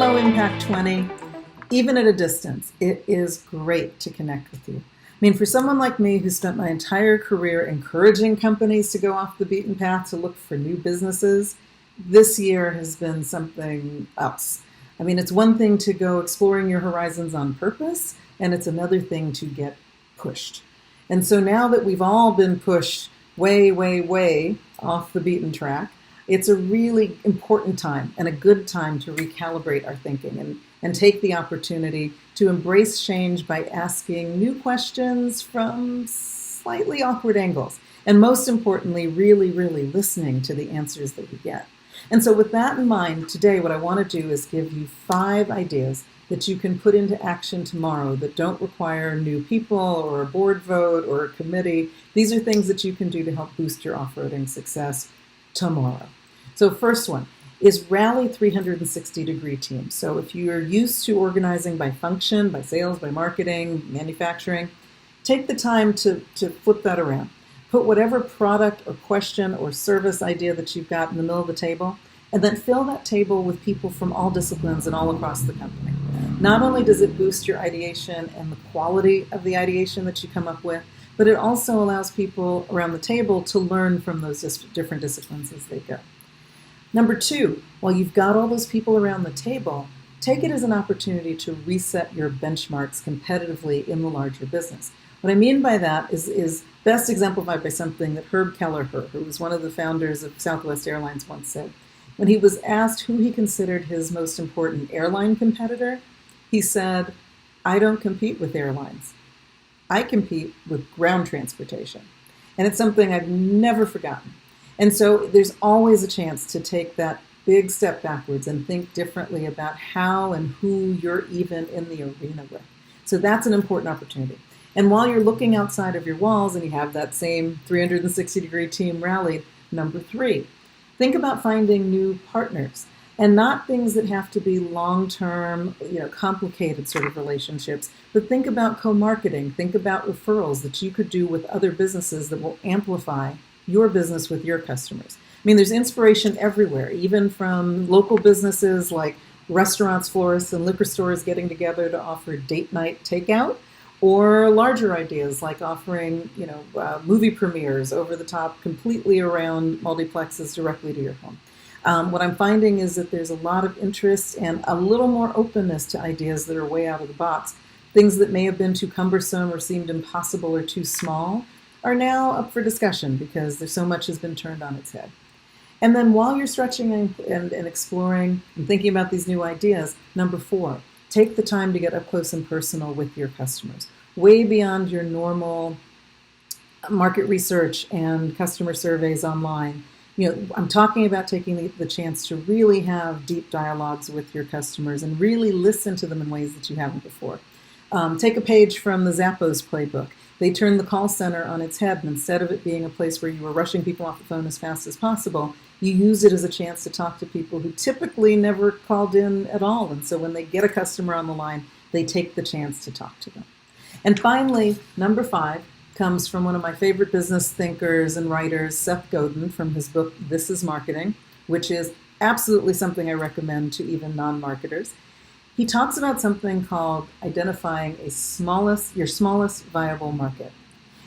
Hello, Impact 20. Even at a distance, it is great to connect with you. I mean, for someone like me who spent my entire career encouraging companies to go off the beaten path to look for new businesses, this year has been something else. I mean, it's one thing to go exploring your horizons on purpose, and it's another thing to get pushed. And so now that we've all been pushed way, way, way off the beaten track, it's a really important time and a good time to recalibrate our thinking and take the opportunity to embrace change by asking new questions from slightly awkward angles. And most importantly, really, really listening to the answers that we get. And so with that in mind, today what I want to do is give you 5 ideas that you can put into action tomorrow that don't require new people or a board vote or a committee. These are things that you can do to help boost your off-roading success tomorrow. So first one is rally 360-degree teams. So if you're used to organizing by function, by sales, by marketing, manufacturing, take the time to flip that around. Put whatever product or question or service idea that you've got in the middle of the table, and then fill that table with people from all disciplines and all across the company. Not only does it boost your ideation and the quality of the ideation that you come up with, but it also allows people around the table to learn from those different disciplines as they go. Number 2, while you've got all those people around the table, take it as an opportunity to reset your benchmarks competitively in the larger business. What I mean by that is best exemplified by something that Herb Kelleher, who was one of the founders of Southwest Airlines, once said. When he was asked who he considered his most important airline competitor, he said, "I don't compete with airlines. I compete with ground transportation." And it's something I've never forgotten. And so there's always a chance to take that big step backwards and think differently about how and who you're even in the arena with. So that's an important opportunity. And while you're looking outside of your walls and you have that same 360-degree team rallied, number 3, think about finding new partners. And not things that have to be long-term, complicated sort of relationships, but think about co-marketing, think about referrals that you could do with other businesses that will amplify your business with your customers. I mean, there's inspiration everywhere, even from local businesses like restaurants, florists, and liquor stores getting together to offer date night takeout, or larger ideas like offering, movie premieres over the top completely around multiplexes directly to your home. What I'm finding is that there's a lot of interest and a little more openness to ideas that are way out of the box. Things that may have been too cumbersome or seemed impossible or too small are now up for discussion because there's so much has been turned on its head. And then while you're stretching and exploring and thinking about these new ideas, number 4, take the time to get up close and personal with your customers, way beyond your normal market research and customer surveys online. I'm talking about taking the chance to really have deep dialogues with your customers and really listen to them in ways that you haven't before. Take a page from the Zappos playbook. They turned the call center on its head, and instead of it being a place where you were rushing people off the phone as fast as possible, you use it as a chance to talk to people who typically never called in at all. And so when they get a customer on the line, they take the chance to talk to them. And finally, number 5 comes from one of my favorite business thinkers and writers, Seth Godin, from his book, This is Marketing, which is absolutely something I recommend to even non-marketers. He talks about something called identifying your smallest viable market.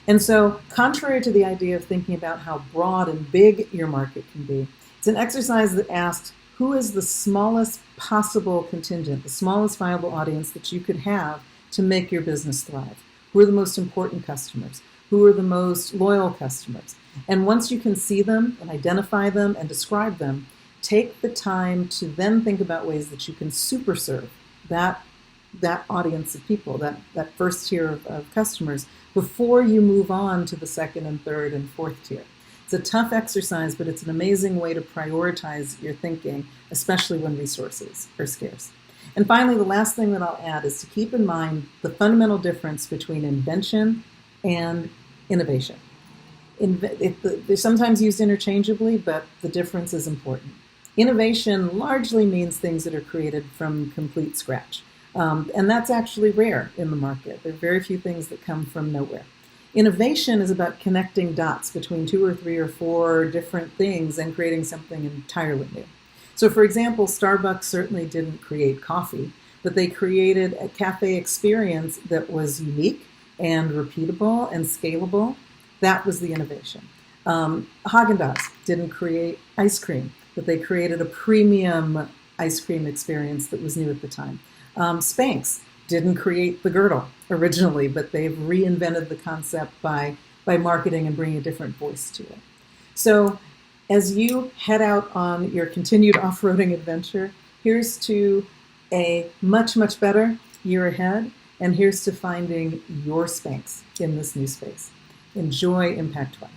And so, contrary to the idea of thinking about how broad and big your market can be, it's an exercise that asks, who is the smallest possible contingent, the smallest viable audience that you could have to make your business thrive? Who are the most important customers? Who are the most loyal customers? And once you can see them and identify them and describe them, take the time to then think about ways that you can super serve that audience of people, that first tier of customers, before you move on to the second and third and fourth tier. It's a tough exercise, but it's an amazing way to prioritize your thinking, especially when resources are scarce. And finally, the last thing that I'll add is to keep in mind the fundamental difference between invention and innovation. They're sometimes used interchangeably, but the difference is important. Innovation largely means things that are created from complete scratch. And that's actually rare in the market. There are very few things that come from nowhere. Innovation is about connecting dots between 2 or 3 or 4 different things and creating something entirely new. So for example, Starbucks certainly didn't create coffee, but they created a cafe experience that was unique and repeatable and scalable. That was the innovation. Haagen-Dazs didn't create ice cream, but they created a premium ice cream experience that was new at the time. Spanx didn't create the girdle originally, but they've reinvented the concept by marketing and bringing a different voice to it. So as you head out on your continued off-roading adventure, here's to a much, much better year ahead, and here's to finding your Spanx in this new space. Enjoy Impact 20.